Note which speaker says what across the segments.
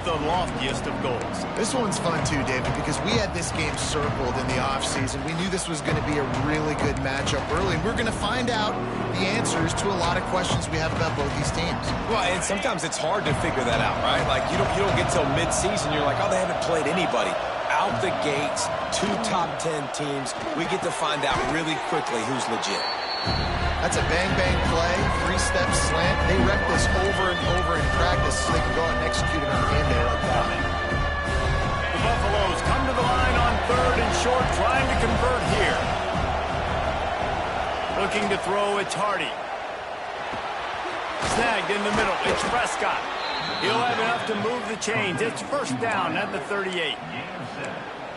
Speaker 1: the loftiest of goals.
Speaker 2: This one's fun too, David, because we had this game circled in the offseason. We knew this was going to be a really good matchup early, and we're going to find out the answers to a lot of questions we have about both these teams.
Speaker 3: Well, and sometimes it's hard to figure that out, right? Like, you don't get till mid-season, you're like, oh, they haven't played anybody. Out the gates, 2 top 10 teams, we get to find out really quickly who's legit.
Speaker 2: That's a bang-bang play, 3-step slant. They rep this over and over in practice so they can go out and execute it on game day like that.
Speaker 1: The Buffaloes come to the line on 3rd and short, trying to convert here. Looking to throw, it's Hardy. Snagged in the middle, it's Prescott. He'll have enough to move the chains. It's first down at the 38.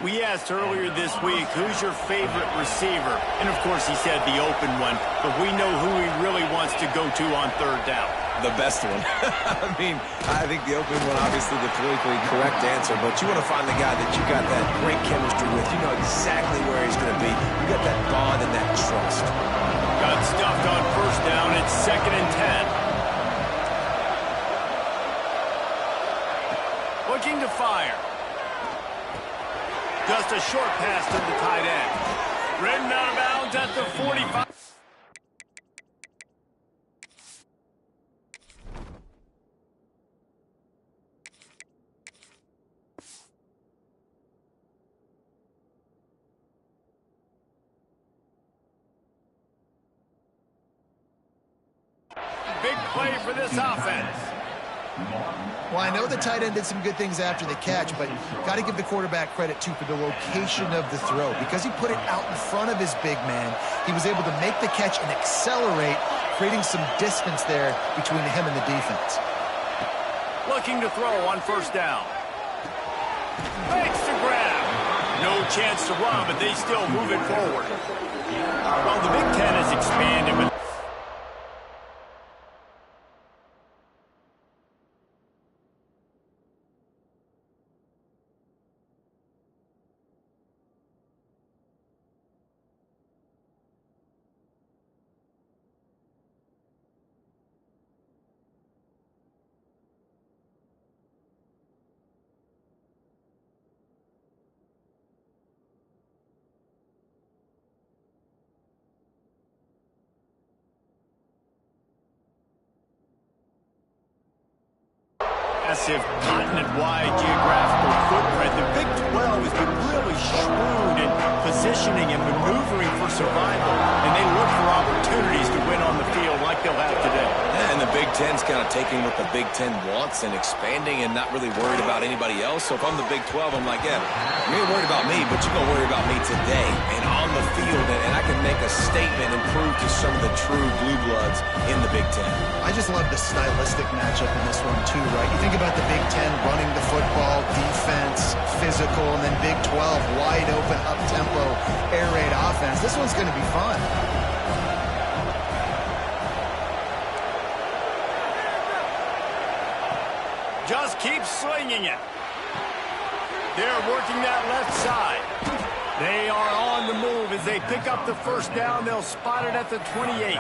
Speaker 1: We asked earlier this week, who's your favorite receiver? And, of course, he said the open one, but we know who he really wants to go to on 3rd down.
Speaker 3: The best one. I think the open one, obviously the politically correct answer, but you want to find the guy that you got that great chemistry with. You know exactly where he's going to be. You got that bond and that trust.
Speaker 1: Got stuffed on first down. It's 2nd and 10. Looking to fire. Just a short pass to the tight end. Ridden out of bounds at the 45. Big play for this offense.
Speaker 2: Well, I know the tight end did some good things after the catch, but got to give the quarterback credit, too, for the location of the throw. Because he put it out in front of his big man, he was able to make the catch and accelerate, creating some distance there between him and the defense.
Speaker 1: Looking to throw on first down. Makes the grab. No chance to run, but they still move it forward. Well, the Big Ten has expanded with massive continent-wide geographical footprint. The Big 12 has been really shrewd in positioning and maneuvering for survival, and they look for opportunities to win on the field like they'll have today.
Speaker 3: Yeah, and the Big Ten's kind of taking what the Big Ten wants and expanding and not really worried about anybody else. So if I'm the Big 12, I'm like, yeah, you ain't worried about me, but you're going to worry about me today and on the field, and I can make a statement and prove to some of the true blue bloods in the Big Ten.
Speaker 2: I just love the stylistic matchup in this one, too, right? You think about the Big Ten running the football, defense, physical, and then Big 12, wide open, up-tempo, air raid offense. This one's going to be fun.
Speaker 1: Just keep slinging it. They're working that left side. They are on the move as they pick up the first down. They'll spot it at the 28.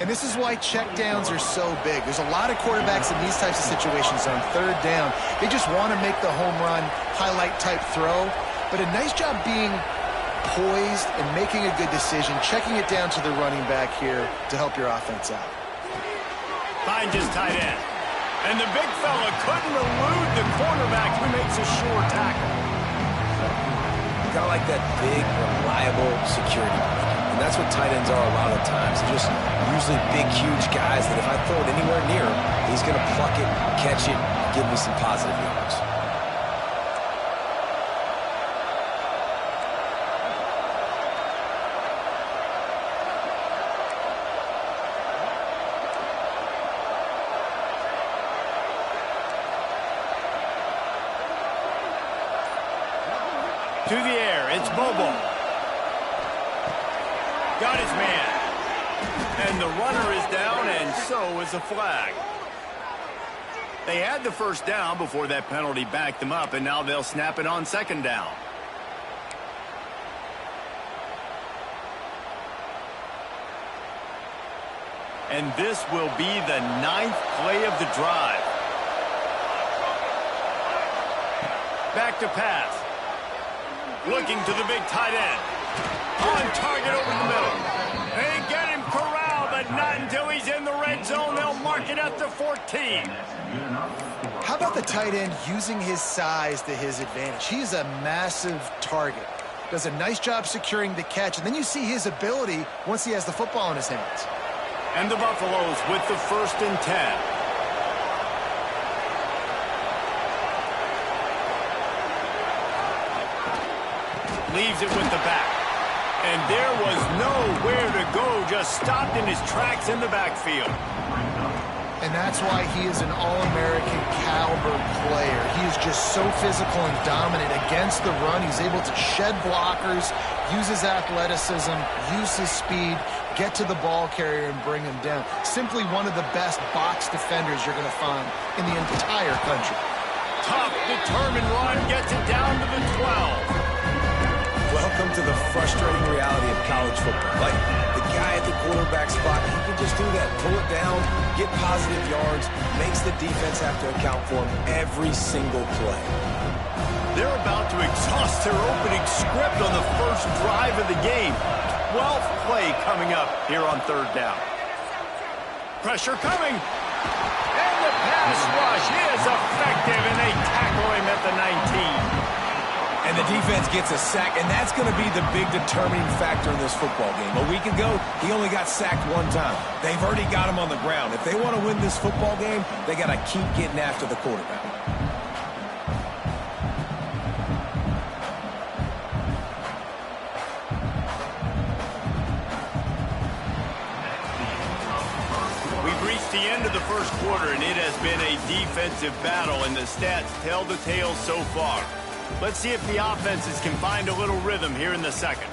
Speaker 2: And this is why checkdowns are so big. There's a lot of quarterbacks in these types of situations on 3rd down. They just want to make the home run, highlight-type throw. But a nice job being poised and making a good decision, checking it down to the running back here to help your offense out.
Speaker 1: Finds his tight end. And the big fella couldn't elude the cornerback who makes a sure tackle.
Speaker 3: Kind of like that big, reliable security blanket. And that's what tight ends are a lot of the times. They're just usually big, huge guys that if I throw it anywhere near him, he's going to pluck it, catch it, give me some positive yards.
Speaker 1: To the air, it's Bobo. Got his man. And the runner is down, and so is a flag. They had the first down before that penalty backed them up, and now they'll snap it on 2nd down. And this will be the 9th play of the drive. Back to pass. Looking to the big tight end. On target over the middle. They get him corralled, but not until he's in the red zone. They'll mark it at the 14.
Speaker 2: How about the tight end using his size to his advantage? He's a massive target. Does a nice job securing the catch, and then you see his ability once he has the football in his hands.
Speaker 1: And the Buffaloes with the 1st and 10. Leaves it with the back. And there was nowhere to go, just stopped in his tracks in the backfield.
Speaker 2: And that's why he is an All-American caliber player. He is just so physical and dominant against the run. He's able to shed blockers, use his athleticism, use his speed, get to the ball carrier and bring him down. Simply one of the best box defenders you're going to find in the entire country.
Speaker 1: Tough, determined run, gets it down to the 12.
Speaker 3: Welcome to the frustrating reality of college football. Like, the guy at the quarterback spot, he can just do that. Pull it down, get positive yards, makes the defense have to account for him every single play.
Speaker 1: They're about to exhaust their opening script on the first drive of the game. 12th play coming up here on 3rd down. Pressure coming. And the pass rush is effective, and they tackle him at the 19.
Speaker 3: And the defense gets a sack, and that's going to be the big determining factor in this football game. A week ago, he only got sacked 1 time. They've already got him on the ground. If they want to win this football game, they got to keep getting after the quarterback.
Speaker 1: We've reached the end of the first quarter, and it has been a defensive battle, and the stats tell the tale so far. Let's see if the offenses can find a little rhythm here in the second.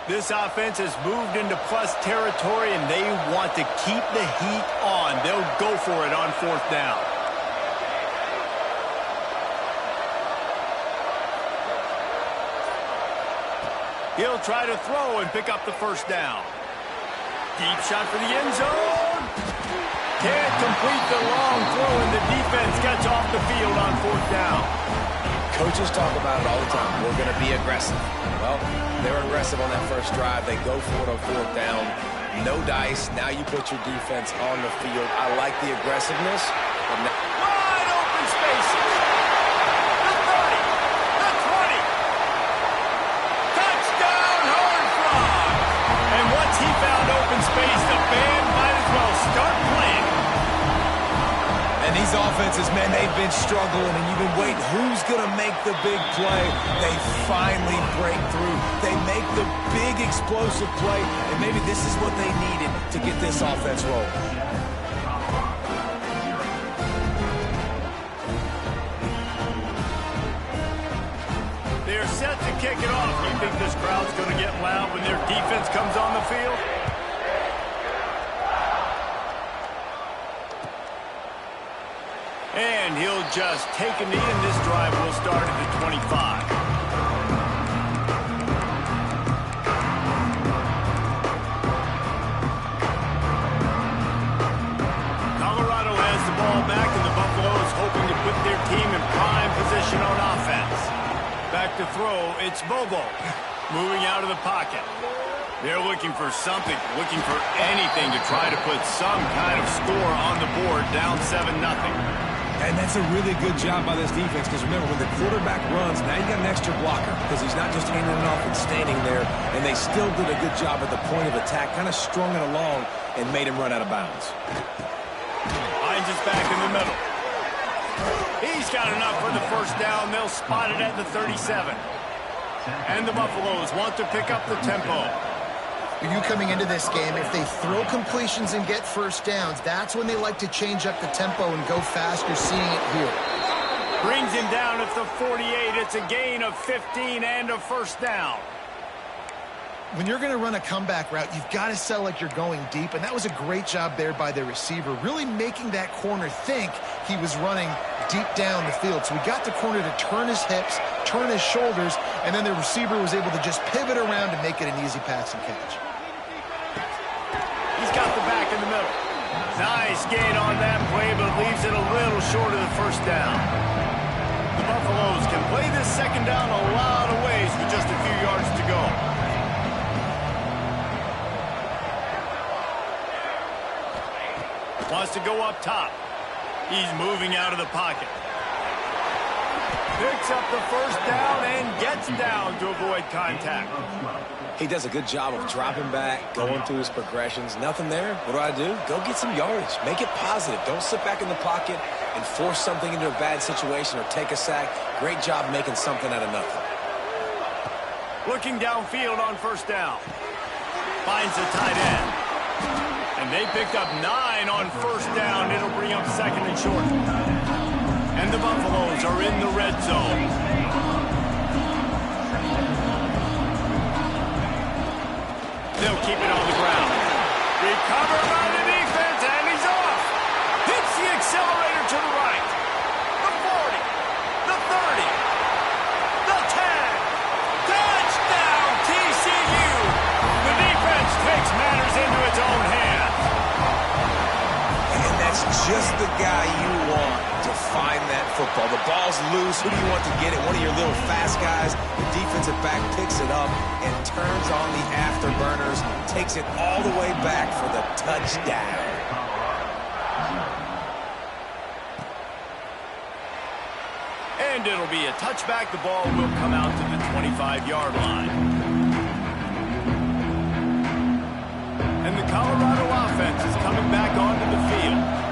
Speaker 1: This offense has moved into plus territory, and they want to keep the heat on. They'll go for it on 4th down. He'll try to throw and pick up the 1st down. Deep shot for the end zone. Can't complete the long throw, and the defense gets off the field on 4th down.
Speaker 3: Coaches talk about it all the time. We're going to be aggressive. Well, they were aggressive on that first drive. They go for it on 4th down. No dice. Now you put your defense on the field. I like the aggressiveness.
Speaker 1: Wide open spaces. The 30. The 20. Touchdown, Horned Frog. And once he found open space, the band might as well start playing.
Speaker 3: And these offenses, man, they've been struggling, and you've been waiting. Who's going to make the big play? They finally break through. They make the big explosive play, and maybe this is what they needed to get this offense rolling.
Speaker 1: They're set to kick it off. You think this crowd's going to get loud when their defense comes on the field? And he'll just take a knee, and this drive will start at the 25. Colorado has the ball back, and the Buffaloes hoping to put their team in prime position on offense. Back to throw, it's Bobo. Moving out of the pocket. They're looking for something, looking for anything to try to put some kind of score on the board, down 7-0.
Speaker 3: And that's a really good job by this defense, because remember, when the quarterback runs, now you got an extra blocker, because he's not just handing it off and standing there, and they still did a good job at the point of attack, kind of strung it along and made him run out of bounds.
Speaker 1: Hines is back in the middle. He's got enough for the 1st down. They'll spot it at the 37. And the Buffaloes want to pick up the tempo.
Speaker 2: You coming into this game, if they throw completions and get 1st downs, that's when they like to change up the tempo and go faster, seeing it here.
Speaker 1: Brings him down at the 48. It's a gain of 15 and a 1st down.
Speaker 2: When you're going to run a comeback route, you've got to sell like you're going deep, and that was a great job there by the receiver, really making that corner think he was running deep down the field. So we got the corner to turn his hips, turn his shoulders, and then the receiver was able to just pivot around and make it an easy pass and catch.
Speaker 1: He's got the back in the middle. Nice gain on that play, but leaves it a little short of the first down. The Buffaloes can play this second down a lot of ways with just a few yards to go. Wants to go up top. He's moving out of the pocket. Picks up the first down and gets down to avoid contact.
Speaker 3: He does a good job of dropping back, going through his progressions. Nothing there. What do? Go get some yardage. Make it positive. Don't sit back in the pocket and force something into a bad situation or take a sack. Great job making something out of nothing.
Speaker 1: Looking downfield on first down. Finds the tight end. And they picked up 9 on first down. It'll bring up second and short. And the Buffaloes are in the red zone. They'll keep it on the ground. Recovered by the defense, and he's off. Hits the accelerator to the right. The 40, the 30, the 10. Touchdown, TCU. The defense takes matters into its own hands.
Speaker 3: And that's just the guy you want to find that football. The ball's loose. Who do you want to get it? One of your little fast guys. The defensive back picks it up and turns on the afterburners, takes it all the way back for the touchdown.
Speaker 1: And it'll be a touchback. The ball will come out to the 25-yard line. And the Colorado offense is coming back onto the field.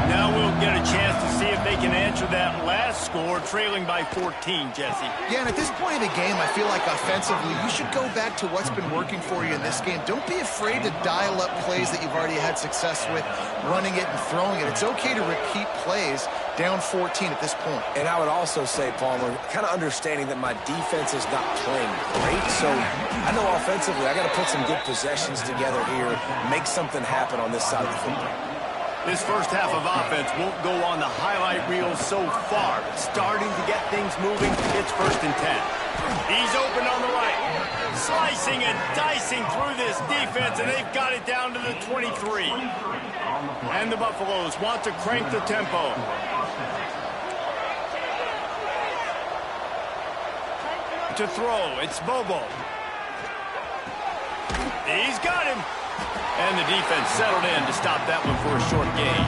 Speaker 1: Now we'll get a chance to see if they can answer that last score, trailing by 14, Jesse.
Speaker 2: Yeah, and at this point in the game, I feel like offensively, you should go back to what's been working for you in this game. Don't be afraid to dial up plays that you've already had success with, running it and throwing it. It's okay to repeat plays down 14 at this point.
Speaker 3: And I would also say, Palmer, kind of understanding that my defense is not playing great, so I know offensively I got to put some good possessions together here, make something happen on this side of the football.
Speaker 1: This first half of offense won't go on the highlight reel so far, but starting to get things moving, it's 1st and 10. He's open on the right, slicing and dicing through this defense, and they've got it down to the 23. And the Buffaloes want to crank the tempo. To throw, it's Bobo. He's got him. And the defense settled in to stop that one for a short gain.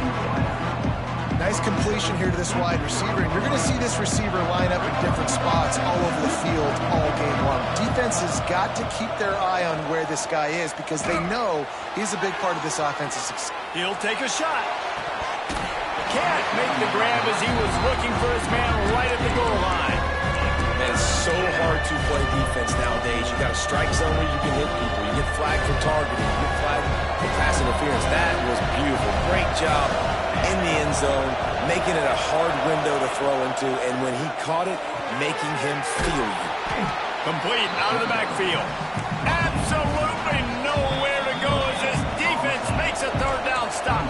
Speaker 2: Nice completion here to this wide receiver. And you're going to see this receiver line up in different spots all over the field all game long. Defense has got to keep their eye on where this guy is because they know he's a big part of this offense's success.
Speaker 1: He'll take a shot. Can't make the grab as he was looking for his man right at the goal line.
Speaker 3: Man, it's so hard to play defense nowadays. You got a strike zone where you can hit people. You get flagged for targeting. You get flagged for pass interference. That was beautiful. Great job in the end zone, making it a hard window to throw into, and when he caught it, making him feel you.
Speaker 1: Complete out of the backfield. Absolutely nowhere to go as this defense makes a third down stop.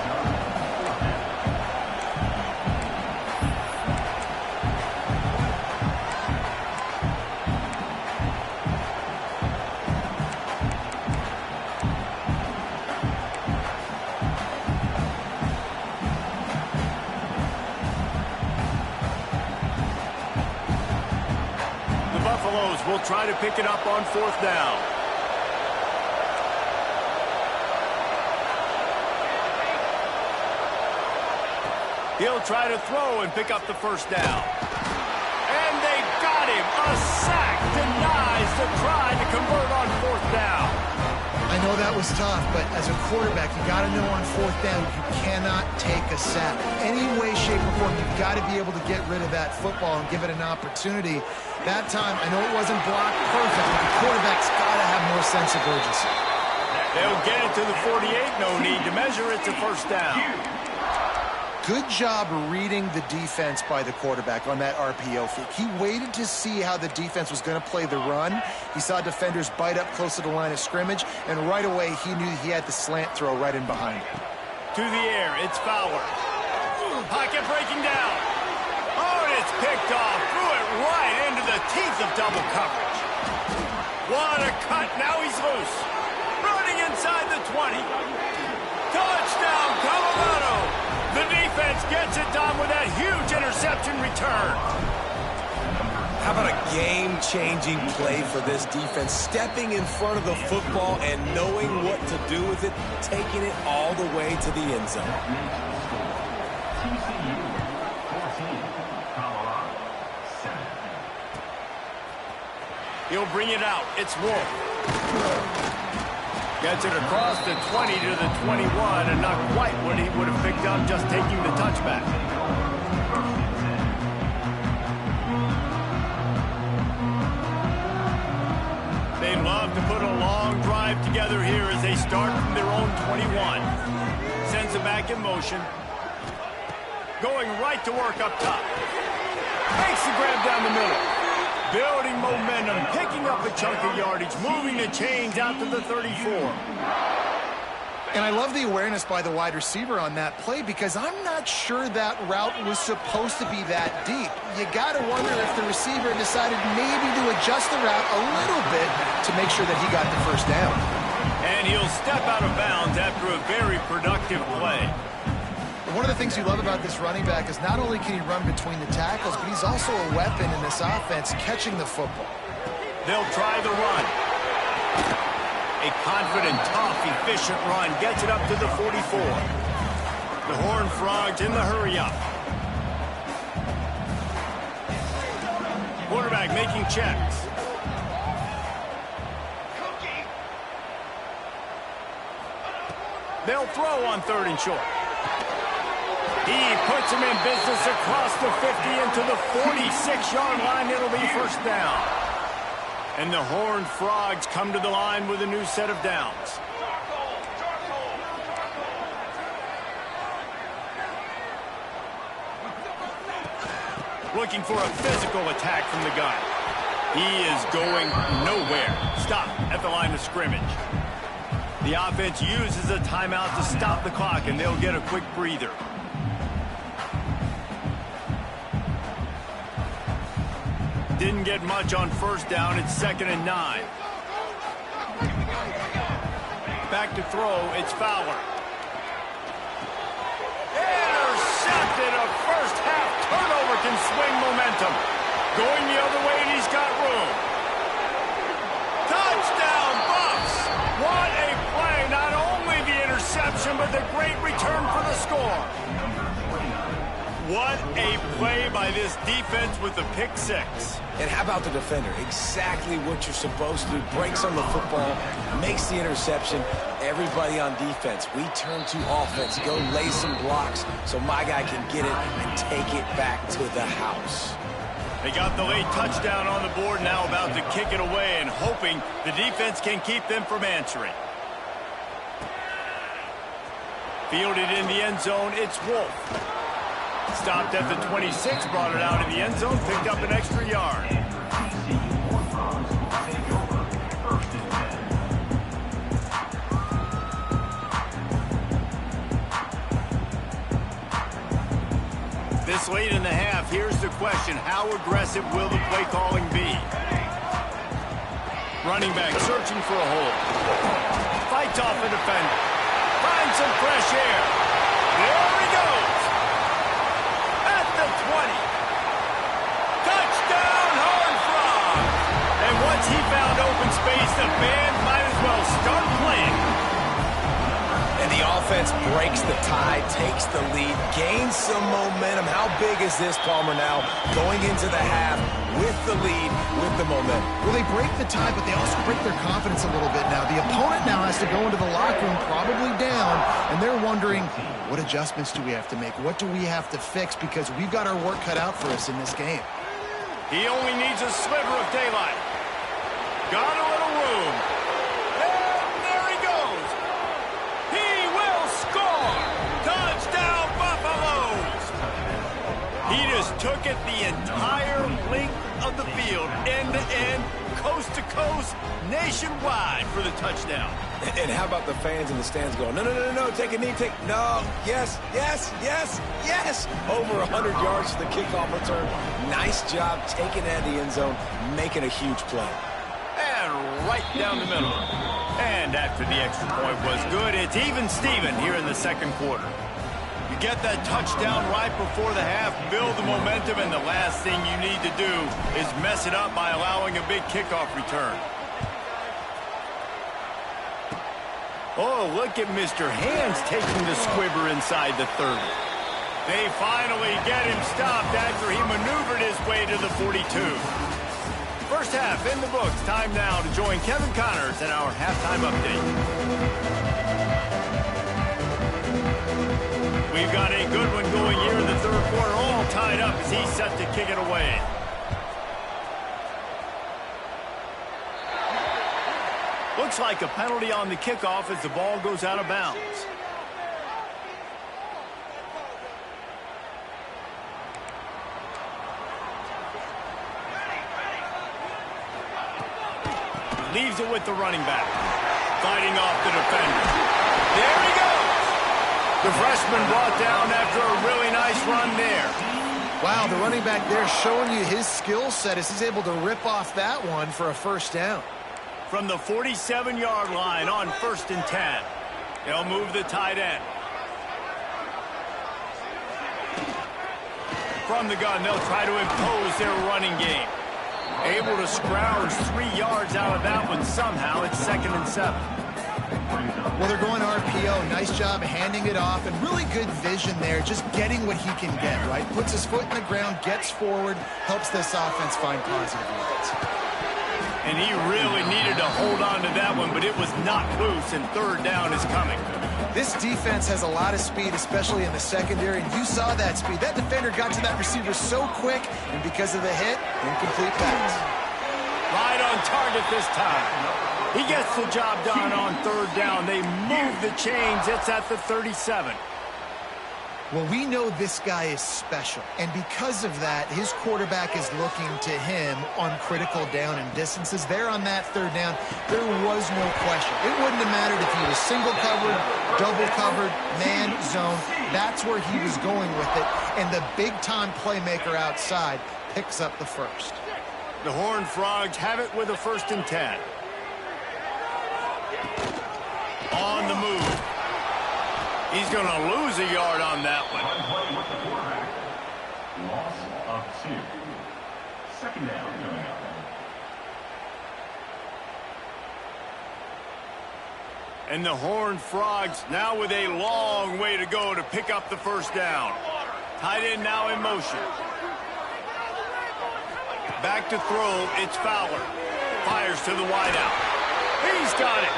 Speaker 1: Will try to pick it up on 4th down. He'll try to throw and pick up the first down. And they got him. A sack denies the try to convert on 4th down.
Speaker 2: I know that was tough, but as a quarterback, you got to know on 4th down, you cannot take a sack. Any way, shape, or form, you've got to be able to get rid of that football and give it an opportunity. That time, I know it wasn't blocked perfect, but the quarterback's got to have more sense of urgency.
Speaker 1: They'll get it to the 48. No need to measure. It's a first down.
Speaker 2: Good job reading the defense by the quarterback on that RPO fake. He waited to see how the defense was going to play the run. He saw defenders bite up close to the line of scrimmage, and right away he knew he had the slant throw right in behind him.
Speaker 1: To the air, it's Fowler. Pocket breaking down. Oh, and it's picked off. Threw it right into the teeth of double coverage. What a cut. Now he's loose. Running inside the 20. Touchdown, Colorado. The defense gets it done with that huge interception return.
Speaker 3: How about a game-changing play for this defense? Stepping in front of the football and knowing what to do with it, taking it all the way to the end zone.
Speaker 1: He'll bring it out. It's Wolf. Gets it across the 20 to the 21, and not quite what he would have picked up just taking the touchback. They love to put a long drive together here as they start from their own 21. Sends it back in motion. Going right to work up top. Makes the grab down the middle. Building momentum, picking up a chunk of yardage, moving the chains out to the 34.
Speaker 2: And I love the awareness by the wide receiver on that play because I'm not sure that route was supposed to be that deep. You got to wonder if the receiver decided maybe to adjust the route a little bit to make sure that he got the first down.
Speaker 1: And he'll step out of bounds after a very productive play.
Speaker 2: One of the things you love about this running back is not only can he run between the tackles, but he's also a weapon in this offense catching the football.
Speaker 1: They'll try the run. A confident, tough, efficient run gets it up to the 44. The Horned Frogs in the hurry-up. Quarterback making checks. They'll throw on 3rd and short. He puts him in business across the 50 into the 46-yard line. It'll be first down. And the Horned Frogs come to the line with a new set of downs. Looking for a physical attack from the guy. He is going nowhere. Stop at the line of scrimmage. The offense uses a timeout to stop the clock, and they'll get a quick breather. Didn't get much on first down. It's 2nd and 9. Back to throw. It's Fowler. Intercepted. A first half turnover can swing momentum. Going the other way, and he's got room. Touchdown, Buffs. What a play. Not only the interception, but the great return for the score. What a play by this defense with the pick six.
Speaker 3: And how about the defender? Exactly what you're supposed to do. Breaks on the football, makes the interception. Everybody on defense, we turn to offense. Go lay some blocks so my guy can get it and take it back to the house.
Speaker 1: They got the late touchdown on the board, now about to kick it away and hoping the defense can keep them from answering. Fielded in the end zone, it's Wolf. Stopped at the 26, brought it out in the end zone, picked up an extra yard. This late in the half, here's the question. How aggressive will the play calling be? Running back searching for a hole. Fights off a defender. Finds some fresh air. There he goes. At the 20. Touchdown, Horned Frogs. And once he found open space, the band might as well start playing.
Speaker 3: And the offense breaks the tie, takes the lead, gains some momentum. How big is this, Palmer, now? Going into the half with the lead, with the momentum.
Speaker 2: Well, they break the tie, but they also break their confidence a little bit now. The opponent now has to go into the locker room, probably down, and they're wondering, what adjustments do we have to make? What do we have to fix? Because we've got our work cut out for us in this game.
Speaker 1: He only needs a sliver of daylight. Got a little room. And there he goes. He will score. Touchdown, Buffaloes. He just took it the entire length of the field, end to end, coast to coast, nationwide for the touchdown.
Speaker 3: And how about the fans in the stands going, no, no, no, no, no, take a knee, no, yes, yes, yes, yes. Over 100 yards to the kickoff return. Nice job taking it out of the end zone, making a huge play.
Speaker 1: And right down the middle. And after the extra point was good, it's even Steven here in the second quarter. You get that touchdown right before the half, build the momentum, and the last thing you need to do is mess it up by allowing a big kickoff return. Oh, look at Mr. Hands taking the squibber inside the 30. They finally get him stopped after he maneuvered his way to the 42. First half in the books. Time now to join Kevin Connors in our halftime update. We've got a good one going here in the third quarter, all tied up as he's set to kick it away. Looks like a penalty on the kickoff as the ball goes out of bounds. Leaves it with the running back. Fighting off the defender. There he goes! The freshman brought down after a really nice run there.
Speaker 2: Wow, the running back there showing you his skill set as he's able to rip off that one for a first down.
Speaker 1: From the 47-yard line on 1st and 10. They'll move the tight end. From the gun, they'll try to impose their running game. Able to scrounge 3 yards out of that one somehow. It's 2nd and 7.
Speaker 2: Well, they're going RPO. Nice job handing it off, and really good vision there, just getting what he can get, right? Puts his foot in the ground, gets forward, helps this offense find positive yards.
Speaker 1: And he really needed to hold on to that one, but it was not loose, and 3rd down is coming.
Speaker 2: This defense has a lot of speed, especially in the secondary, and you saw that speed. That defender got to that receiver so quick, and because of the hit, incomplete pass.
Speaker 1: Right on target this time. He gets the job done on 3rd down. They move the chains. It's at the 37.
Speaker 2: Well, we know this guy is special, and because of that, his quarterback is looking to him on critical down and distances. There on that 3rd down, there was no question. It wouldn't have mattered if he was single covered, double covered, man, zone. That's where he was going with it, and the big-time playmaker outside picks up the first.
Speaker 1: The Horned Frogs have it with a 1st and 10. On the move. He's going to lose a yard on that one.
Speaker 4: Loss of 2. 2nd down coming up.
Speaker 1: And the Horned Frogs now with a long way to go to pick up the 1st down. Tight end now in motion. Back to throw, it's Fowler. Fires to the wideout. He's got it.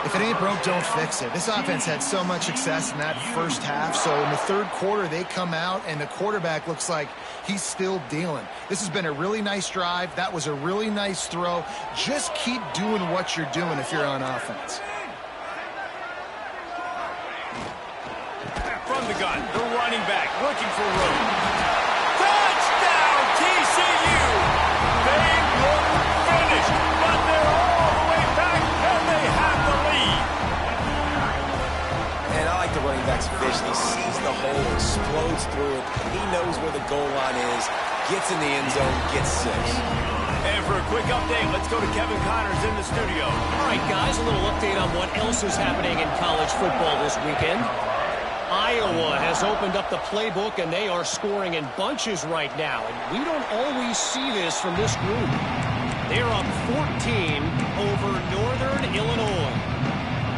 Speaker 2: If it ain't broke, don't fix it. This offense had so much success in that first half, so in the 3rd quarter, they come out, and the quarterback looks like he's still dealing. This has been a really nice drive. That was a really nice throw. Just keep doing what you're doing if you're on offense.
Speaker 1: From the gun, the running back looking for room. Touchdown, TCU! They look finished, but they're all the way back, and they have the lead.
Speaker 3: And I like the running back's vision. He sees the hole, explodes through it. He knows where the goal line is, gets in the end zone, gets 6.
Speaker 1: And for a quick update, let's go to Kevin Connors in the studio.
Speaker 5: All right, guys, a little update on what else is happening in college football this weekend. Iowa has opened up the playbook, and they are scoring in bunches right now. And we don't always see this from this group. They're up 14 over Northern Illinois.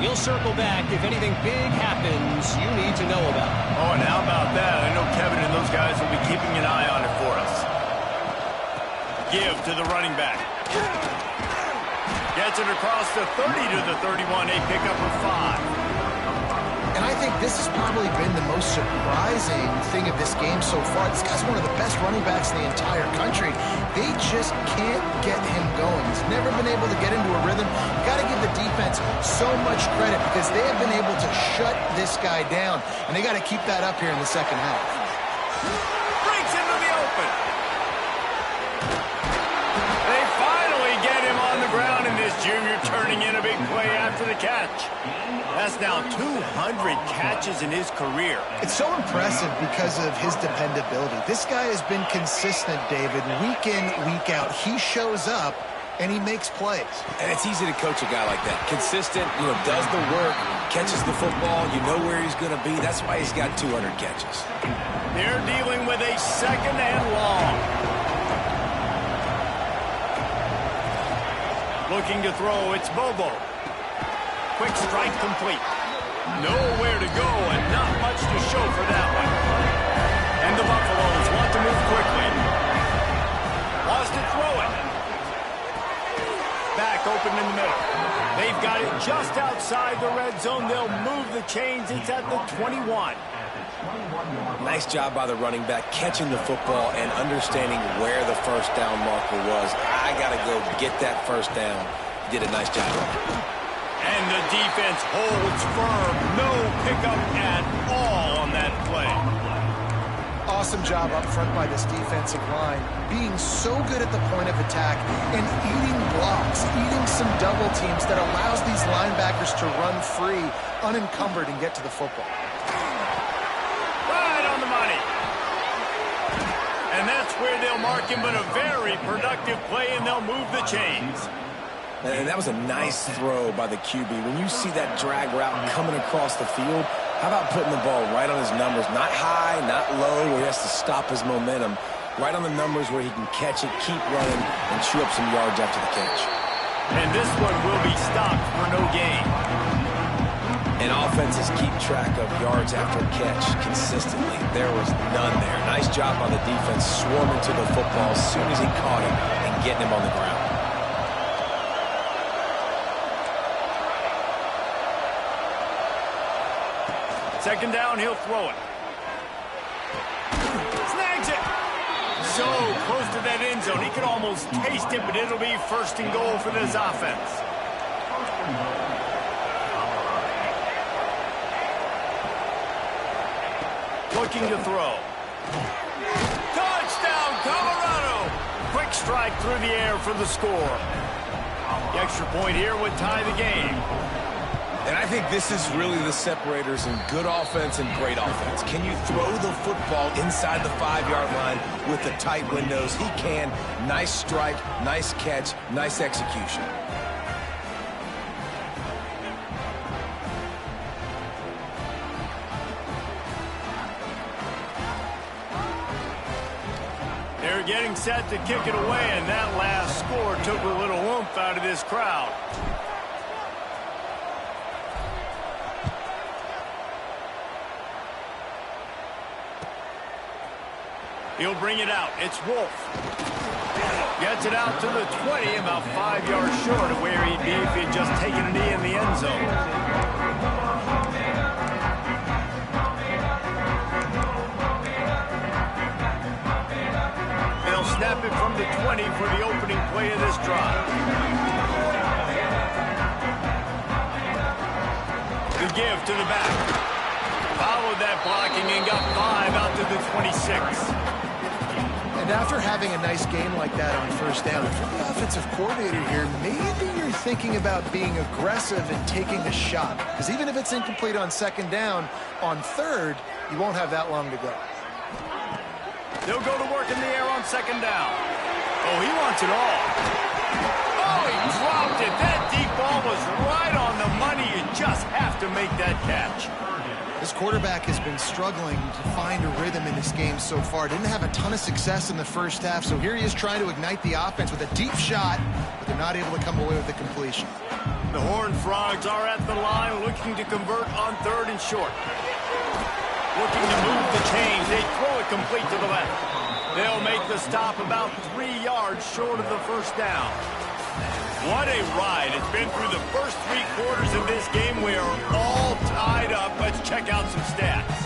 Speaker 5: We'll circle back if anything big happens you need to know about.
Speaker 1: Oh, and how about that? I know Kevin and those guys will be keeping an eye on it for us. Give to the running back. Gets it across the 30 to the 31. A pickup of 5.
Speaker 2: And I think this has probably been the most surprising thing of this game so far. This guy's one of the best running backs in the entire country. They just can't get him going. He's never been able to get into a rhythm. You got to give the defense so much credit because they have been able to shut this guy down. And they got to keep that up here in the second half.
Speaker 1: Breaks catch. That's now 200 catches in his career.
Speaker 2: It's so impressive because of his dependability. This guy has been consistent, David, week in, week out. He shows up, and he makes plays.
Speaker 3: And it's easy to coach a guy like that. Consistent, does the work, catches the football, you know where he's going to be. That's why he's got 200 catches.
Speaker 1: They're dealing with a 2nd and long. Looking to throw, it's Bobo. Quick strike complete. Nowhere to go and not much to show for that one. And the Buffaloes want to move quickly. Wants to throw it. Back open in the middle. They've got it just outside the red zone. They'll move the chains. It's at the 21.
Speaker 3: Nice job by the running back, catching the football and understanding where the first down marker was. I got to go get that first down. Did a nice job.
Speaker 1: And the defense holds firm. No pickup at all on that play.
Speaker 2: Awesome job up front by this defensive line, being so good at the point of attack and eating blocks, eating some double teams that allows these linebackers to run free, unencumbered, and get to the football.
Speaker 1: Right on the money. And that's where they'll mark him, but a very productive play, and they'll move the chains.
Speaker 3: And that was a nice throw by the QB. When you see that drag route coming across the field, how about putting the ball right on his numbers? Not high, not low, where he has to stop his momentum. Right on the numbers where he can catch it, keep running, and chew up some yards after the catch.
Speaker 1: And this one will be stopped for no gain.
Speaker 3: And offenses keep track of yards after catch consistently. There was none there. Nice job by the defense swarming to the football as soon as he caught him and getting him on the ground.
Speaker 1: Second down, he'll throw it. Snags it. So close to that end zone. He could almost taste it, but it'll be 1st and goal for this offense. Looking to throw. Touchdown, Colorado. Quick strike through the air for the score. The extra point here would tie the game.
Speaker 3: And I think this is really the separators in good offense and great offense. Can you throw the football inside the 5-yard line with the tight windows? He can. Nice strike, nice catch, nice execution.
Speaker 1: They're getting set to kick it away, and that last score took a little oomph out of this crowd. He'll bring it out. It's Wolf. Gets it out to the 20, about 5 yards short of where he'd be if he'd just taken a knee in the end zone. They'll snap it from the 20 for the opening play of this drive. The give to the back. Followed that blocking and got 5 out to the 26.
Speaker 2: And after having a nice game like that on first down, if you're the offensive coordinator here, maybe you're thinking about being aggressive and taking a shot. Because even if it's incomplete on second down, on third, you won't have that long to go.
Speaker 1: They'll go to work in the air on second down. Oh, he wants it all. Oh, he dropped it. That deep ball was right on the money. You just have to make that catch.
Speaker 2: This quarterback has been struggling to find a rhythm in this game so far. Didn't have a ton of success in the first half, so here he is trying to ignite the offense with a deep shot, but they're not able to come away with the completion.
Speaker 1: The Horned Frogs are at the line looking to convert on 3rd and short. Looking to move the chains. They throw it complete to the left. They'll make the stop about 3 yards short of the first down. What a ride. It's been through the first 3 quarters of this game. We are all tied up. Let's check out some stats.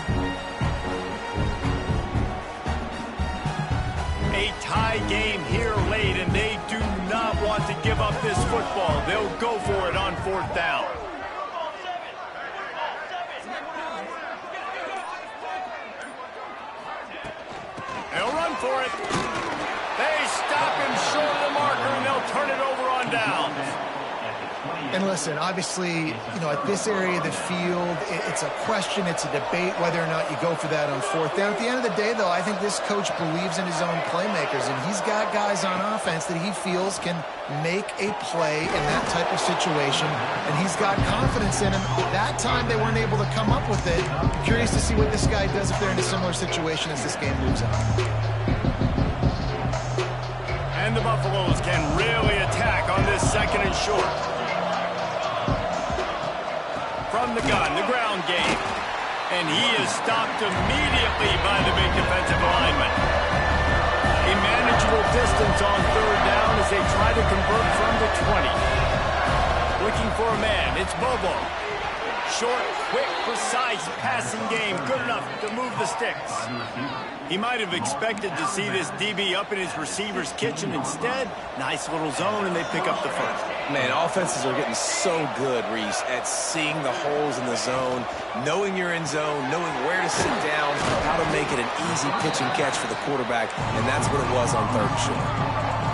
Speaker 1: A tie game here late, and they do not want to give up this football. They'll go for it on 4th down. They'll run for it. They stop him short of the marker, and they'll turn it over on downs.
Speaker 2: And listen, obviously, you know, at this area of the field, it's a question, it's a debate whether or not you go for that on fourth down. At the end of the day, though, I think this coach believes in his own playmakers, and he's got guys on offense that he feels can make a play in that type of situation, and he's got confidence in him. That time, they weren't able to come up with it. I'm curious to see what this guy does if they're in a similar situation as this game moves on.
Speaker 1: And the Buffaloes can really attack on this second and short. From the gun, the ground game. And he is stopped immediately by the big defensive lineman. A manageable distance on third down as they try to convert from the 20. Looking for a man, it's Bobo. Short, quick, precise passing game, good enough to move the sticks. He might have expected to see this DB up in his receiver's kitchen. Instead, nice little zone, and they pick up the first.
Speaker 3: Man, offenses are getting so good, Reese, at seeing the holes in the zone, knowing you're in zone, knowing where to sit down, how to make it an easy pitch and catch for the quarterback, and that's what it was on third and short.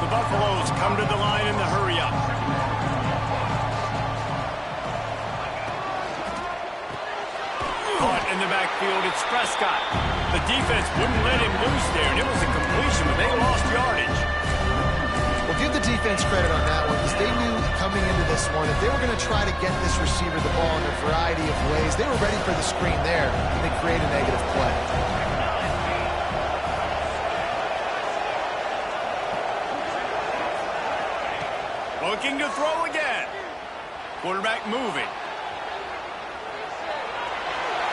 Speaker 1: The Buffaloes come to the line in the hurry-up. Caught in the backfield, it's Prescott. The defense wouldn't let him loose there, and it was a completion, but they lost yardage.
Speaker 2: Well, give the defense credit on that one, because they knew coming into this one, if they were going to try to get this receiver the ball in a variety of ways, they were ready for the screen there, and they create a negative play.
Speaker 1: Looking to throw again. Quarterback moving.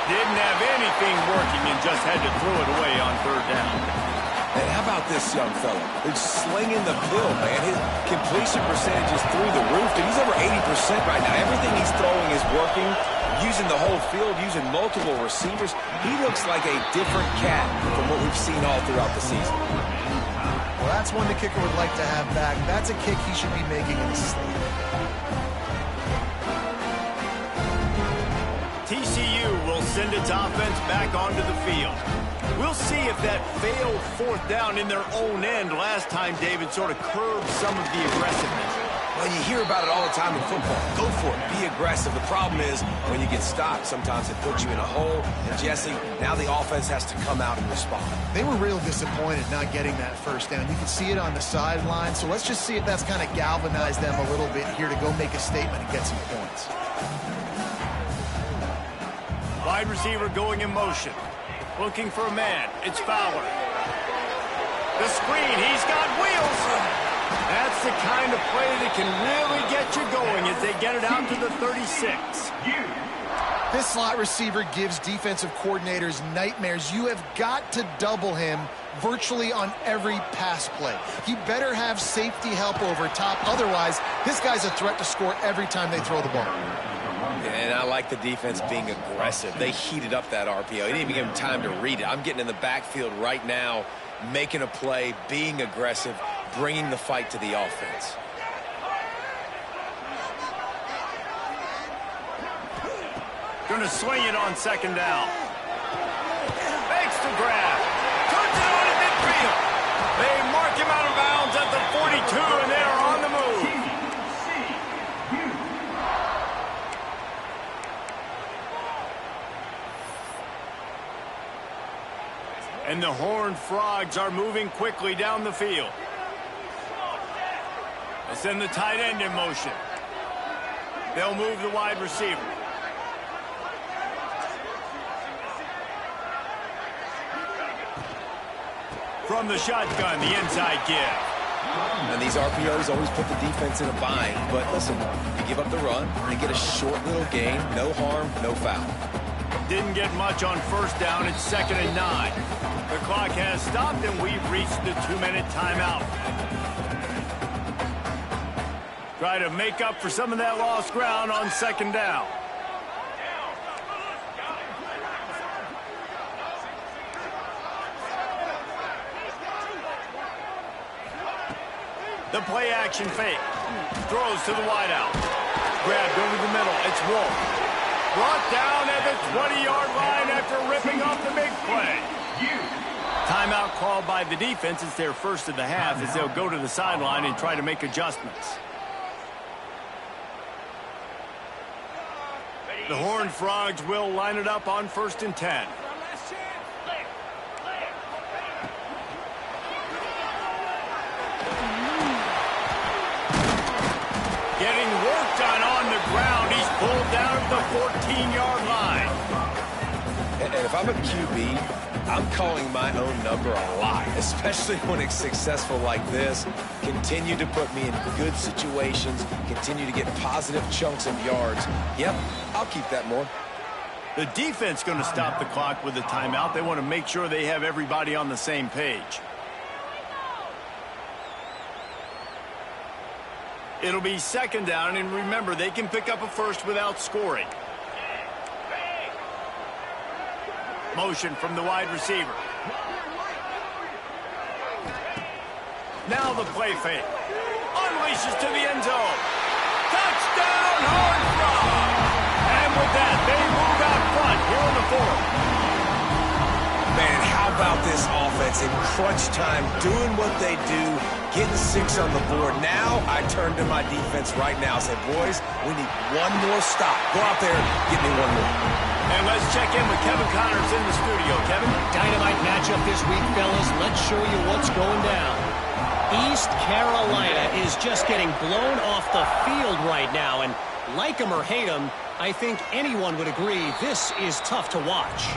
Speaker 1: Didn't have anything working and just had to throw it away on third down.
Speaker 3: And how about this young fella? He's slinging the pill, man. His completion percentage is through the roof, and he's over 80% right now. Everything he's throwing is working, using the whole field, using multiple receivers. He looks like a different cat from what we've seen all throughout the season.
Speaker 2: Well, that's one the kicker would like to have back. That's a kick he should be making in his sleep.
Speaker 1: TCU will send its offense back onto the field. We'll see if that failed fourth down in their own end last time, David, sort of curbed some of the aggressiveness.
Speaker 3: Well, you hear about it all the time in football. Go for it. Be aggressive. The problem is when you get stopped, sometimes it puts you in a hole. And, Jesse, now the offense has to come out and respond.
Speaker 2: They were real disappointed not getting that first down. You can see it on the sideline. So let's just see if that's kind of galvanized them a little bit here to go make a statement and get some points.
Speaker 1: Wide receiver going in motion. Looking for a man. It's Fowler. The screen. He's got wheels. That's the kind of play that can really get you going as they get it out to the 36.
Speaker 2: This slot receiver gives defensive coordinators nightmares. You have got to double him virtually on every pass play. He better have safety help over top. Otherwise, this guy's a threat to score every time they throw the ball.
Speaker 3: And I like the defense being aggressive. They heated up that RPO. He didn't even give him time to read it. I'm getting in the backfield right now, making a play, being aggressive, bringing the fight to the offense.
Speaker 1: Going to swing it on second down. Makes the grab. Turns it on at midfield. They mark him out of bounds at the 42, and they are on the move. And the Horned Frogs are moving quickly down the field. They send the tight end in motion. They'll move the wide receiver. From the shotgun, the inside give.
Speaker 3: And these RPOs always put the defense in a bind. But listen, you give up the run, they get a short little gain, no harm, no foul.
Speaker 1: Didn't get much on first down. It's 2nd and 9. The clock has stopped, and we've reached the 2-minute timeout. Try to make up for some of that lost ground on second down. The play action fake. Throws to the wideout. Grabbed over the middle. It's Wolf. Brought down at the 20-yard line after ripping off the big play. Timeout called by the defense. It's their first of the half as they'll go to the sideline and try to make adjustments. The Horned Frogs will line it up on 1st and 10. Getting work done on the ground. He's pulled down at the 14-yard line.
Speaker 3: And if I'm a QB, I'm calling my own number a lot, especially when it's successful like this. Continue to put me in good situations, continue to get positive chunks of yards. Yep, I'll keep that more.
Speaker 1: The defense going to stop the clock with a timeout. They want to make sure they have everybody on the same page. It'll be 2nd down, and remember, they can pick up a first without scoring. Motion from the wide receiver. Now the play fake. Unleashes to the end zone. Touchdown, Horned Frogs! And with that, they move out front here in the 4th.
Speaker 3: Man, how about this offense in crunch time, doing what they do, getting 6 on the board. Now I turn to my defense right now and say, boys, we need one more stop. Go out there, get me one more.
Speaker 1: And let's check in with Kevin Connors in the studio. Kevin?
Speaker 5: Dynamite matchup this week, fellas. Let's show you what's going down. East Carolina is just getting blown off the field right now. And like them or hate them, I think anyone would agree this is tough to watch.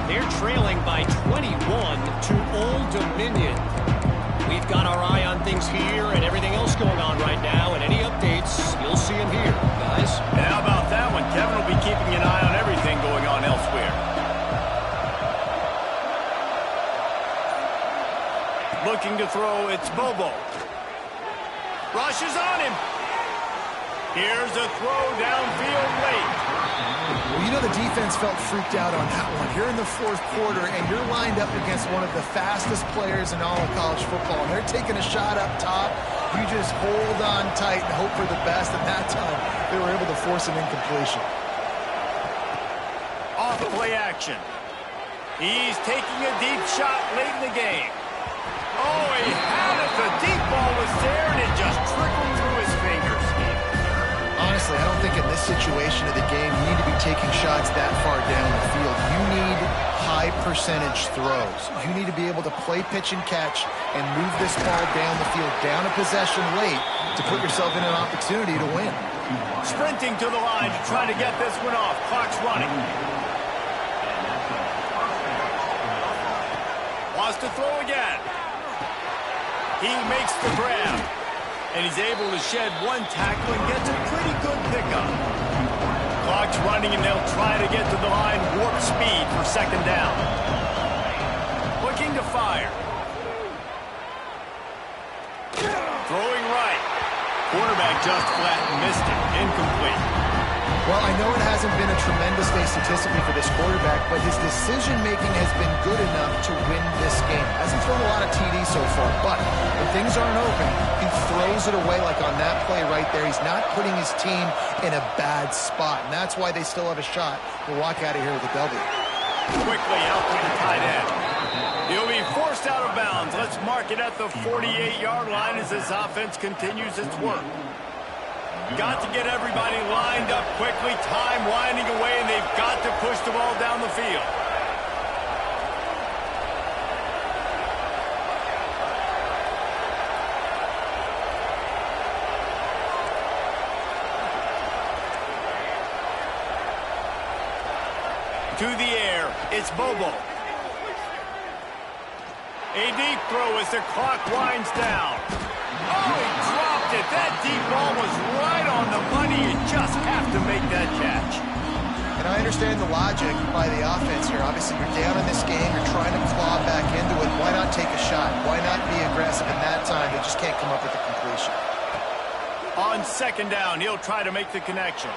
Speaker 5: They're trailing by 21 to Old Dominion. We've got our eye on things here and everything else going on right now. And any updates, you'll see them here, guys.
Speaker 1: And how about that one? Kevin will be keeping an eye on everything going on elsewhere. Looking to throw, it's Bobo. Rushes on him. Here's a throw downfield late.
Speaker 2: Well, you know the defense felt freaked out on that one. You're in the 4th quarter, and you're lined up against one of the fastest players in all of college football, and they're taking a shot up top. You just hold on tight and hope for the best, and that time they were able to force an incompletion.
Speaker 1: Off play action. He's taking a deep shot late in the game. Oh, he had it. The deep ball was there, and it just trickled through his fingers.
Speaker 2: Honestly, I don't think in this situation of the game you need to be taking shots that far down the field. You need high percentage throws. You need to be able to play pitch and catch and move this ball down the field, down a possession late to put yourself in an opportunity to win.
Speaker 1: Sprinting to the line to try to get this one off. Clock's running. Wants to throw again. He makes the grab. And he's able to shed one tackle and gets a pretty good pickup. Clock's running, and they'll try to get to the line warp speed for 2nd down. Looking to fire. Throwing right. Quarterback just flat and missed it. Incomplete.
Speaker 2: Well, I know it hasn't been a tremendous day statistically for this quarterback, but his decision-making has been good enough to win this game. Hasn't thrown a lot of TDs so far, but when things aren't open, he throws it away like on that play right there. He's not putting his team in a bad spot, and that's why they still have a shot to walk out of here with a W.
Speaker 1: Quickly out to the tight end. He'll be forced out of bounds. Let's mark it at the 48-yard line as this offense continues its work. Got to get everybody lined up quickly, time winding away, and they've got to push the ball down the field. To the air, it's Bobo. A deep throw as the clock winds down. Oh, he dropped it. That deep ball was right on the money. You just have to make that catch.
Speaker 2: And I understand the logic by the offense here. Obviously, you're down in this game. You're trying to claw back into it. Why not take a shot? Why not be aggressive in that time? They just can't come up with the completion.
Speaker 1: On 2nd down, he'll try to make the connection.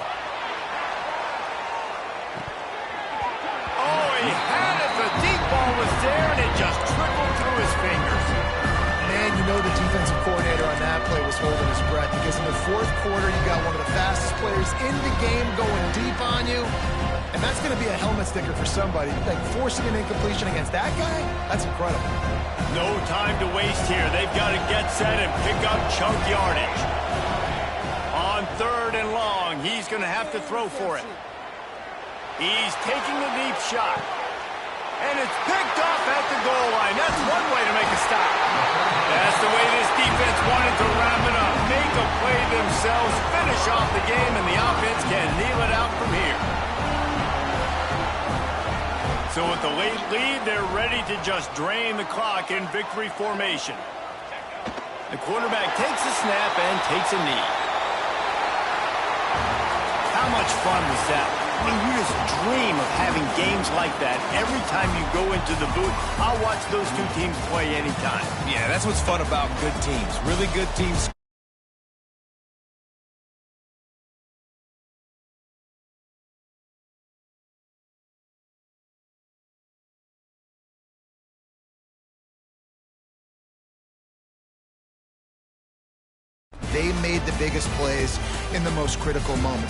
Speaker 1: Oh, he had it. The deep ball was there, and it just trickled through his fingers.
Speaker 2: Man, you know the defensive coordinator on that play was holding his breath because in the 4th quarter, you got one of the fastest players in the game going deep on you, and that's going to be a helmet sticker for somebody. Like forcing an incompletion against that guy, that's incredible.
Speaker 1: No time to waste here. They've got to get set and pick up chunk yardage. On 3rd and long, he's going to have to throw for it. He's taking the deep shot. And it's picked off at the goal line. That's one way to make a stop. That's the way this defense wanted to wrap it up. Make a play themselves, finish off the game, and the offense can kneel it out from here. So with the late lead, they're ready to just drain the clock in victory formation. The quarterback takes a snap and takes a knee. How much fun was that? I mean, you just dream of having games like that every time you go into the booth. I'll watch those two teams play anytime.
Speaker 3: Yeah, that's what's fun about good teams. Really good teams.
Speaker 2: They made the biggest plays in the most critical moments.